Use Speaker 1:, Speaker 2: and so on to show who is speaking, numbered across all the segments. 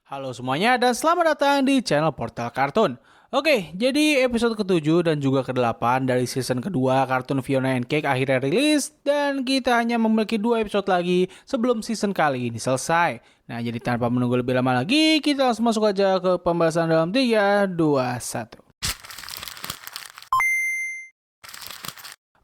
Speaker 1: Halo semuanya dan selamat datang di channel Portal Kartun. Oke, jadi episode ke-7 dan juga ke-8 dari season kedua kartun Fiona and Cake akhirnya rilis dan kita hanya memiliki 2 episode lagi sebelum season kali ini selesai. Nah, jadi tanpa menunggu lebih lama lagi, kita langsung masuk aja ke pembahasan dalam 3, 2, 1.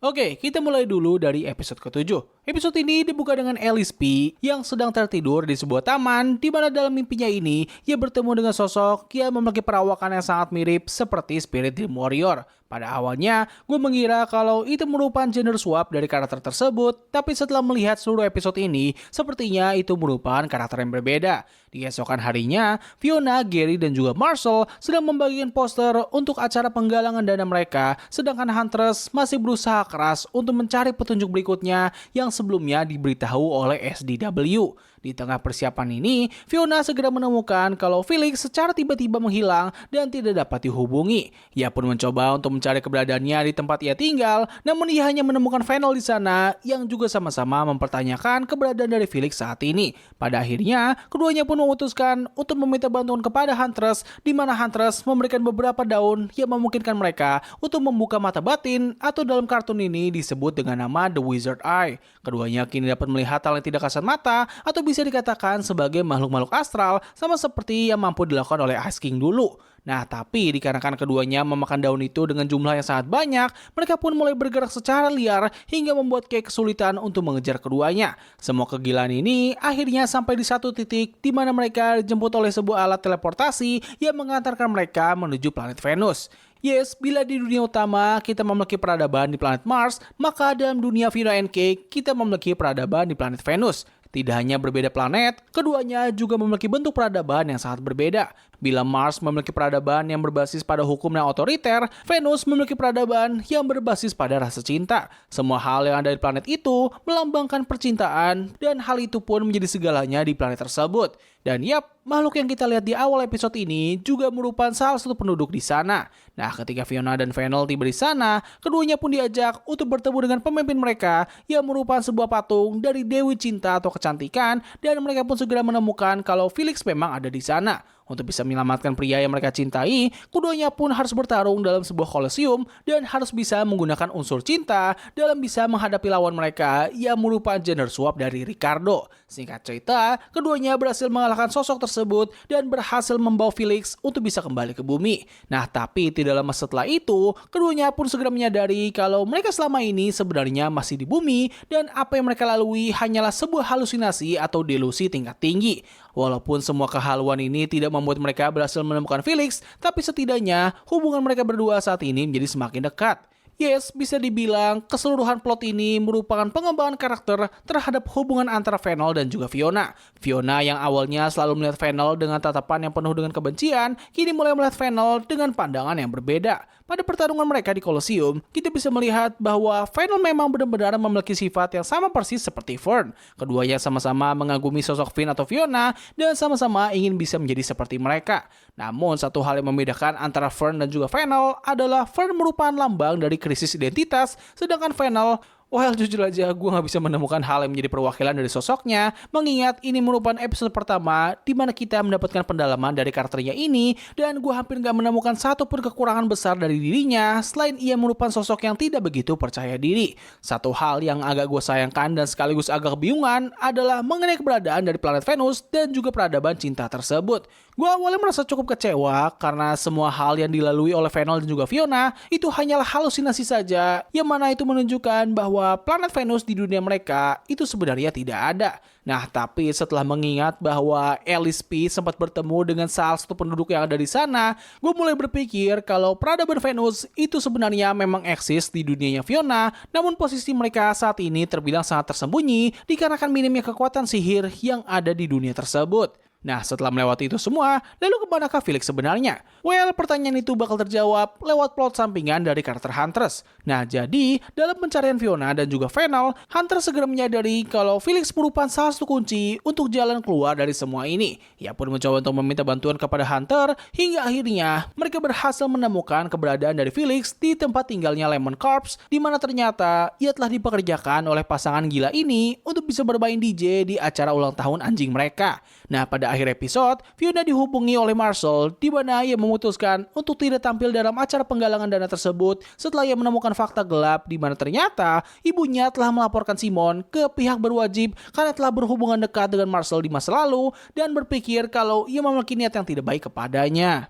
Speaker 1: Oke, kita mulai dulu dari episode ke-7. Episode ini dibuka dengan Alice P yang sedang tertidur di sebuah taman di mana dalam mimpinya ini ia bertemu dengan sosok yang memiliki perawakan yang sangat mirip seperti Spirit Dream Warrior. Pada awalnya, gue mengira kalau itu merupakan gender swap dari karakter tersebut, tapi setelah melihat seluruh episode ini, sepertinya itu merupakan karakter yang berbeda. Di keesokan harinya, Fiona, Gary, dan juga Marshall sedang membagikan poster untuk acara penggalangan dana mereka, sedangkan Huntress masih berusaha keras untuk mencari petunjuk berikutnya yang sebelumnya diberitahu oleh SDW. Di tengah persiapan ini, Fiona segera menemukan kalau Felix secara tiba-tiba menghilang dan tidak dapat dihubungi. Ia pun mencoba untuk mencari keberadaannya di tempat ia tinggal, namun ia hanya menemukan Fennel di sana yang juga sama-sama mempertanyakan keberadaan dari Felix saat ini. Pada akhirnya, keduanya pun memutuskan untuk meminta bantuan kepada Huntress, di mana Huntress memberikan beberapa daun yang memungkinkan mereka untuk membuka mata batin atau dalam kartun ini disebut dengan nama The Wizard Eye. Keduanya kini dapat melihat hal yang tidak kasat mata atau bisa dikatakan sebagai makhluk-makhluk astral sama seperti yang mampu dilakukan oleh Ice King dulu. Nah, tapi dikarenakan keduanya memakan daun itu dengan jumlah yang sangat banyak, mereka pun mulai bergerak secara liar hingga membuat Cake kesulitan untuk mengejar keduanya. Semua kegilaan ini akhirnya sampai di satu titik di mana mereka dijemput oleh sebuah alat teleportasi yang mengantarkan mereka menuju planet Venus. Yes, bila di dunia utama kita memiliki peradaban di planet Mars, maka dalam dunia Fiona and Cake kita memiliki peradaban di planet Venus. Tidak hanya berbeda planet, keduanya juga memiliki bentuk peradaban yang sangat berbeda. Bila Mars memiliki peradaban yang berbasis pada hukum yang otoriter, Venus memiliki peradaban yang berbasis pada rasa cinta. Semua hal yang ada di planet itu melambangkan percintaan dan hal itu pun menjadi segalanya di planet tersebut. Dan yap, makhluk yang kita lihat di awal episode ini juga merupakan salah satu penduduk di sana. Nah, ketika Fiona dan Fennel tiba di sana, keduanya pun diajak untuk bertemu dengan pemimpin mereka yang merupakan sebuah patung dari Dewi Cinta atau kecantikan, dan mereka pun segera menemukan kalau Felix memang ada di sana. Untuk bisa menyelamatkan pria yang mereka cintai, keduanya pun harus bertarung dalam sebuah kolosium dan harus bisa menggunakan unsur cinta dalam bisa menghadapi lawan mereka yang merupakan gender swap dari Ricardo. Singkat cerita, keduanya berhasil mengalahkan sosok tersebut dan berhasil membawa Felix untuk bisa kembali ke bumi. Nah, tapi tidak lama setelah itu, keduanya pun segera menyadari kalau mereka selama ini sebenarnya masih di bumi dan apa yang mereka lalui hanyalah sebuah halusinasi atau delusi tingkat tinggi. Walaupun semua kehaluan ini tidak membuat mereka berhasil menemukan Felix, tapi setidaknya hubungan mereka berdua saat ini menjadi semakin dekat. Yes, bisa dibilang keseluruhan plot ini merupakan pengembangan karakter terhadap hubungan antara Fennel dan juga Fiona. Fiona yang awalnya selalu melihat Fennel dengan tatapan yang penuh dengan kebencian, kini mulai melihat Fennel dengan pandangan yang berbeda. Pada pertarungan mereka di Colosseum, kita bisa melihat bahwa Fennel memang benar-benar memiliki sifat yang sama persis seperti Fern. Keduanya sama-sama mengagumi sosok Finn atau Fiona dan sama-sama ingin bisa menjadi seperti mereka. Namun satu hal yang membedakan antara Fern dan juga Fennel adalah Fern merupakan lambang dari krisis identitas, sedangkan Fennel, well, jujur aja gue gak bisa menemukan hal yang menjadi perwakilan dari sosoknya, mengingat ini merupakan episode pertama di mana kita mendapatkan pendalaman dari karakternya ini, dan gue hampir gak menemukan satupun kekurangan besar dari dirinya, selain ia merupakan sosok yang tidak begitu percaya diri. Satu hal yang agak gue sayangkan dan sekaligus agak kebingungan adalah mengenai keberadaan dari planet Venus dan juga peradaban cinta tersebut. Gue awalnya merasa cukup kecewa karena semua hal yang dilalui oleh Fennel dan juga Fiona itu hanyalah halusinasi saja, yang mana itu menunjukkan bahwa planet Venus di dunia mereka itu sebenarnya tidak ada. Nah, tapi setelah mengingat bahwa Alice P sempat bertemu dengan salah satu penduduk yang ada di sana, gue mulai berpikir kalau peradaban Venus itu sebenarnya memang eksis di dunianya Fiona, namun posisi mereka saat ini terbilang sangat tersembunyi dikarenakan minimnya kekuatan sihir yang ada di dunia tersebut. Nah, setelah melewati itu semua, lalu kemanakah Felix sebenarnya? Well, pertanyaan itu bakal terjawab lewat plot sampingan dari karakter Huntress. Nah, jadi, dalam pencarian Fiona dan juga Fennel, Huntress segera menyadari kalau Felix merupakan salah satu kunci untuk jalan keluar dari semua ini. Ia pun mencoba untuk meminta bantuan kepada Hunter, hingga akhirnya mereka berhasil menemukan keberadaan dari Felix di tempat tinggalnya Lemon Corps, di mana ternyata ia telah dipekerjakan oleh pasangan gila ini untuk bisa bermain DJ di acara ulang tahun anjing mereka. Nah, pada pada akhir episode, Fiona dihubungi oleh Marshall di mana ia memutuskan untuk tidak tampil dalam acara penggalangan dana tersebut setelah ia menemukan fakta gelap di mana ternyata ibunya telah melaporkan Simon ke pihak berwajib karena telah berhubungan dekat dengan Marshall di masa lalu dan berpikir kalau ia memiliki niat yang tidak baik kepadanya.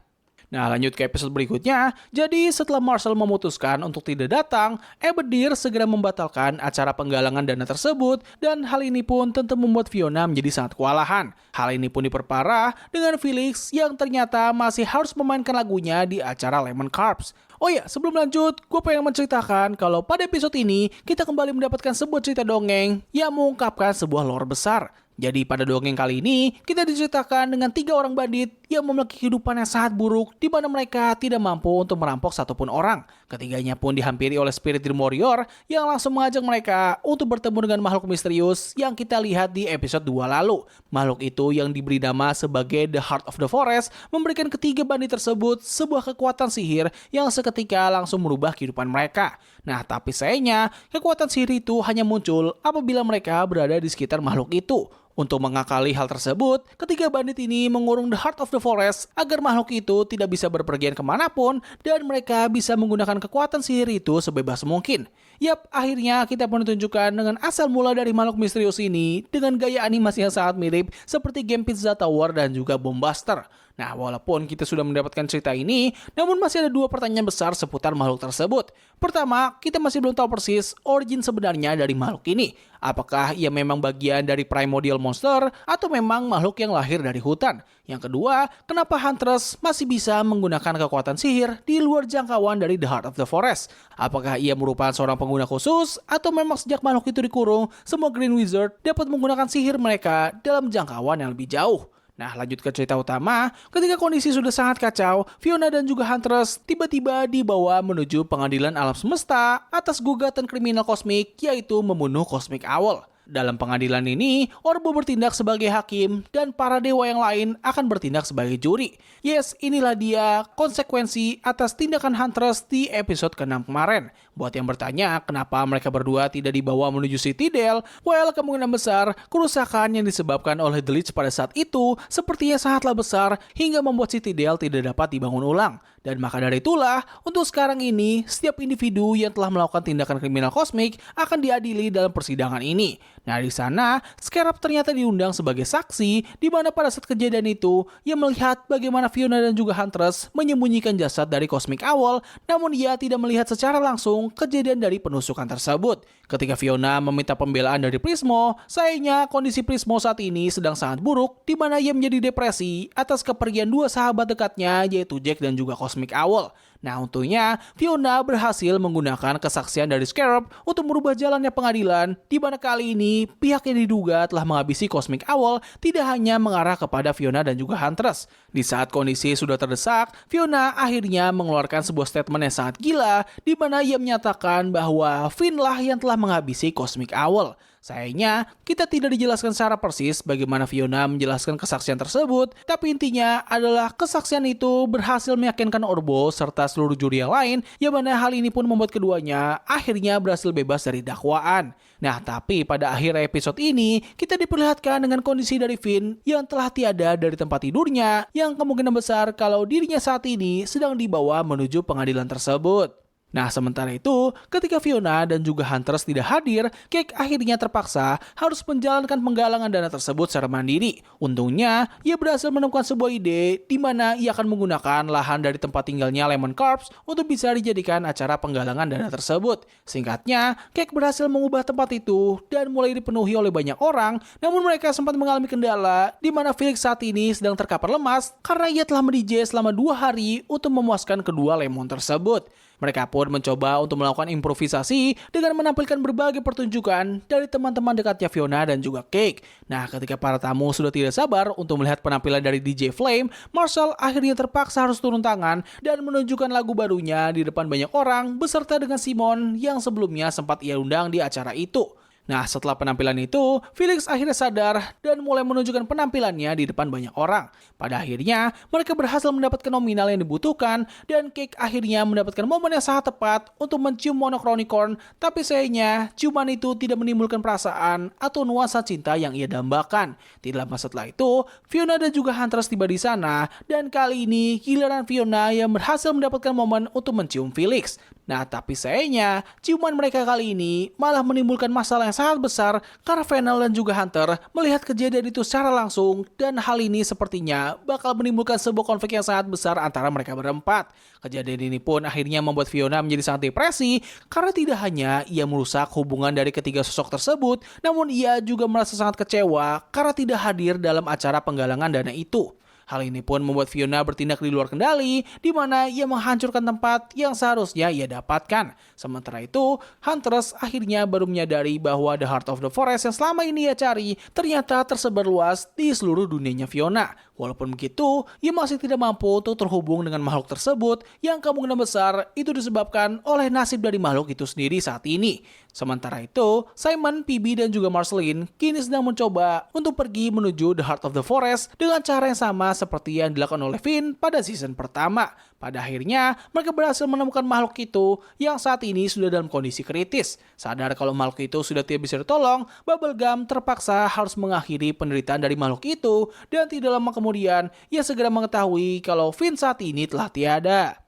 Speaker 1: Nah, lanjut ke episode berikutnya. Jadi, setelah Marshall memutuskan untuk tidak datang, Abadir segera membatalkan acara penggalangan dana tersebut dan hal ini pun tentu membuat Fiona menjadi sangat kewalahan. Hal ini pun diperparah dengan Felix yang ternyata masih harus memainkan lagunya di acara Lemon Corps. Oh ya, sebelum lanjut, gue pengen menceritakan kalau pada episode ini kita kembali mendapatkan sebuah cerita dongeng yang mengungkapkan sebuah lore besar. Jadi pada dongeng kali ini, kita diceritakan dengan 3 orang bandit yang memiliki kehidupan yang sangat buruk di mana mereka tidak mampu untuk merampok satupun orang. Ketiganya pun dihampiri oleh Spirit Dream Warrior yang langsung mengajak mereka untuk bertemu dengan makhluk misterius yang kita lihat di episode 2 lalu. Makhluk itu yang diberi nama sebagai The Heart of the Forest memberikan ketiga bandit tersebut sebuah kekuatan sihir yang seketika langsung merubah kehidupan mereka. Nah, tapi sayangnya kekuatan sihir itu hanya muncul apabila mereka berada di sekitar makhluk itu. Untuk mengakali hal tersebut, ketiga bandit ini mengurung The Heart of the Forest agar makhluk itu tidak bisa berpergian kemanapun dan mereka bisa menggunakan kekuatan sihir itu sebebas mungkin. Yap, akhirnya kita pun ditunjukkan dengan asal mula dari makhluk misterius ini dengan gaya animasi yang sangat mirip seperti game Pizza Tower dan juga Bombuster. Nah, walaupun kita sudah mendapatkan cerita ini, namun masih ada 2 pertanyaan besar seputar makhluk tersebut. Pertama, kita masih belum tahu persis origin sebenarnya dari makhluk ini. Apakah ia memang bagian dari primordial monster atau memang makhluk yang lahir dari hutan? Yang kedua, kenapa Huntress masih bisa menggunakan kekuatan sihir di luar jangkauan dari The Heart of the Forest? Apakah ia merupakan seorang pengguna khusus atau memang sejak makhluk itu dikurung, semua Green Wizard dapat menggunakan sihir mereka dalam jangkauan yang lebih jauh? Nah, lanjut ke cerita utama. Ketika kondisi sudah sangat kacau, Fiona dan juga Huntress tiba-tiba dibawa menuju pengadilan alam semesta atas gugatan kriminal kosmik, yaitu membunuh Cosmic Owl. Dalam pengadilan ini, Orbo bertindak sebagai hakim dan para dewa yang lain akan bertindak sebagai juri. Yes, inilah dia konsekuensi atas tindakan Huntress di episode ke-6 kemarin. Buat yang bertanya kenapa mereka berdua tidak dibawa menuju Citadel, well, kemungkinan besar kerusakan yang disebabkan oleh The Lich pada saat itu sepertinya sangatlah besar hingga membuat Citadel tidak dapat dibangun ulang. Dan maka dari itulah, untuk sekarang ini, setiap individu yang telah melakukan tindakan kriminal kosmik akan diadili dalam persidangan ini. Nah, di sana, Scarab ternyata diundang sebagai saksi, di mana pada saat kejadian itu, ia melihat bagaimana Fiona dan juga Huntress menyembunyikan jasad dari Cosmic Owl, namun ia tidak melihat secara langsung kejadian dari penusukan tersebut. Ketika Fiona meminta pembelaan dari Prismo, sayangnya kondisi Prismo saat ini sedang sangat buruk, di mana ia menjadi depresi atas kepergian 2 sahabat dekatnya, yaitu Jack dan juga Cosmic Owl. Nah, untungnya Fiona berhasil menggunakan kesaksian dari Scarab untuk merubah jalannya pengadilan, di mana kali ini pihak yang diduga telah menghabisi Cosmic Owl tidak hanya mengarah kepada Fiona dan juga Huntress. Di saat kondisi sudah terdesak, Fiona akhirnya mengeluarkan sebuah statement yang sangat gila, di mana ia menyatakan bahwa Finn lah yang telah menghabisi Cosmic Owl. Sayangnya, kita tidak dijelaskan secara persis bagaimana Fiona menjelaskan kesaksian tersebut, tapi intinya adalah kesaksian itu berhasil meyakinkan Orbo serta seluruh juri yang lain, yang mana hal ini pun membuat keduanya akhirnya berhasil bebas dari dakwaan. Nah, tapi pada akhir episode ini, kita diperlihatkan dengan kondisi dari Finn yang telah tiada dari tempat tidurnya, yang kemungkinan besar kalau dirinya saat ini sedang dibawa menuju pengadilan tersebut. Nah, sementara itu, ketika Fiona dan juga Huntress tidak hadir, Cake akhirnya terpaksa harus menjalankan penggalangan dana tersebut secara mandiri. Untungnya, ia berhasil menemukan sebuah ide di mana ia akan menggunakan lahan dari tempat tinggalnya Lemon Corps untuk bisa dijadikan acara penggalangan dana tersebut. Singkatnya, Cake berhasil mengubah tempat itu dan mulai dipenuhi oleh banyak orang, namun mereka sempat mengalami kendala di mana Felix saat ini sedang terkapar lemas karena ia telah men-DJ selama 2 hari untuk memuaskan kedua lemon tersebut. Mereka pun mencoba untuk melakukan improvisasi dengan menampilkan berbagai pertunjukan dari teman-teman dekatnya Fiona dan juga Cake. Nah, ketika para tamu sudah tidak sabar untuk melihat penampilan dari DJ Flame, Marshall akhirnya terpaksa harus turun tangan dan menunjukkan lagu barunya di depan banyak orang beserta dengan Simon yang sebelumnya sempat ia undang di acara itu. Nah, setelah penampilan itu, Felix akhirnya sadar dan mulai menunjukkan penampilannya di depan banyak orang. Pada akhirnya, mereka berhasil mendapatkan nominal yang dibutuhkan dan Cake akhirnya mendapatkan momen yang sangat tepat untuk mencium Monochronicorn, tapi sayangnya, ciuman itu tidak menimbulkan perasaan atau nuansa cinta yang ia dambakan. Tidak lama setelah itu, Fiona dan juga Huntress tiba di sana dan kali ini giliran Fiona yang berhasil mendapatkan momen untuk mencium Felix. Nah, tapi sayangnya, ciuman mereka kali ini malah menimbulkan masalah yang sangat besar karena Fennel dan juga Hunter melihat kejadian itu secara langsung dan hal ini sepertinya bakal menimbulkan sebuah konflik yang sangat besar antara mereka berempat. Kejadian ini pun akhirnya membuat Fiona menjadi sangat depresi karena tidak hanya ia merusak hubungan dari ketiga sosok tersebut, namun ia juga merasa sangat kecewa karena tidak hadir dalam acara penggalangan dana itu. Hal ini pun membuat Fiona bertindak di luar kendali, di mana ia menghancurkan tempat yang seharusnya ia dapatkan. Sementara itu, Huntress akhirnya baru menyadari bahwa The Heart of the Forest yang selama ini ia cari ternyata tersebar luas di seluruh dunianya Fiona. Walaupun begitu, ia masih tidak mampu untuk terhubung dengan makhluk tersebut yang kemungkinan besar itu disebabkan oleh nasib dari makhluk itu sendiri saat ini. Sementara itu, Simon, Phoebe, dan juga Marceline kini sedang mencoba untuk pergi menuju The Heart of the Forest dengan cara yang sama seperti yang dilakukan oleh Finn pada season pertama. Pada akhirnya, mereka berhasil menemukan makhluk itu yang saat ini sudah dalam kondisi kritis. Sadar kalau makhluk itu sudah tidak bisa ditolong, Bubblegum terpaksa harus mengakhiri penderitaan dari makhluk itu dan tidak lama kemudian ia segera mengetahui kalau Finn saat ini telah tiada.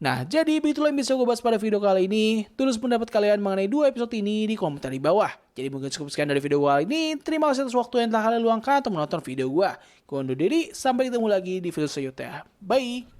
Speaker 1: Nah, jadi begitulah yang bisa gue bahas pada video kali ini. Tulis pendapat kalian mengenai 2 episode ini di komentar di bawah. Jadi mungkin cukup sekian dari video gue kali ini. Terima kasih atas waktu yang telah kalian luangkan untuk menonton video gue. Gue undur diri, sampai ketemu lagi di video selanjutnya. Bye!